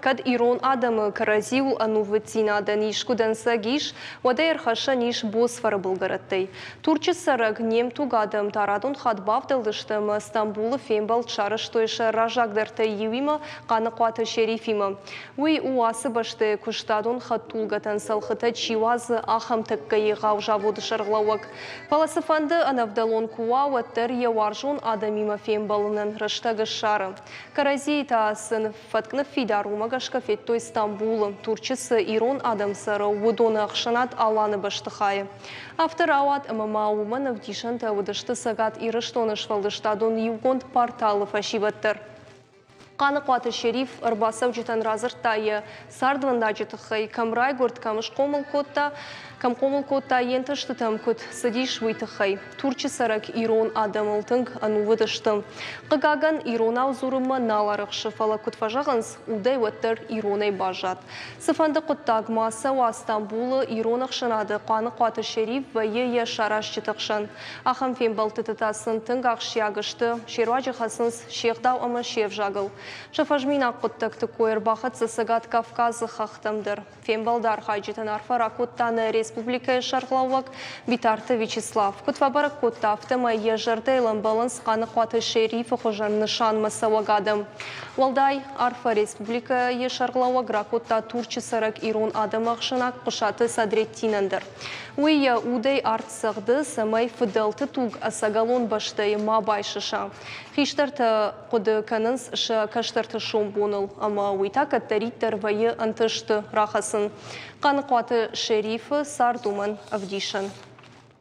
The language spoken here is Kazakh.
кад ирон адамы каразил ануватина даниш куданса гиш, вадайр хаша ниш босфара булгараттай. Турчы сараг нем тугадам тарадун хадбавдалдыштым Стамбулы фембал чарыштойша ражагдартай юима қанықуаты шерифима. Уй уасы башты куштадун хаттулгатан салхыта чивазы ахам тыккайы ғау шарглауак. Паласыфанды анавдалон куа ваттар яваржун адамима фембалынан раштагы шары. Карази таасын фаткны фидарума гашкафеттой Стамбулы. Турчысы ирон адамсары удоны ақшанат аланы баштыхайы. Автор ауат амамауманов дишанта выдышты сагат ирыштоны швалдыштадун югонд порталы фашиваттар. Қанықуаты шериф ұрбасау жетан разыртайы сардванда жетіқай камрай горд камыш қомыл котта ентіштітім көт садиш вейтіқай. Турчы сарак ирон адамылтың анувыдыштым. Қығаган ирон аузурымы наларық шыфала көтфажағынс удай өттір иронай бажат. Сыфанды құттаг масау Астамбулы ирон ақшынады қанықуаты шериф вайы шараш жетіқшын. Ахам фембалты тытасын тың ақшиягышты шеруа жығасынс шеғдау ама шев жағыл. Шафажмина құттақты койыр бақытсы сығат Кавказы қақтымдыр. Фембалдар хайджетен арфара құттаны республика шарғлауак битарты Вячеслав. Күтвабары құттафтымы ежірдейлін балынс қанықуаты шерифі қожан нышан масауагадым. Валдай арфа республика ешарғлауак рақутта турчы сарак ирон адам ақшынақ құшаты садреттинандыр. Уйя удай артсығды самай фыдалты туг асагалон баштай ма байшыша. Хиштарты құды канынс каштарты шум боныл, ама уйта каттариттер вайы антышты рахасын. Қанықуаты шерифі сардуман авдишан.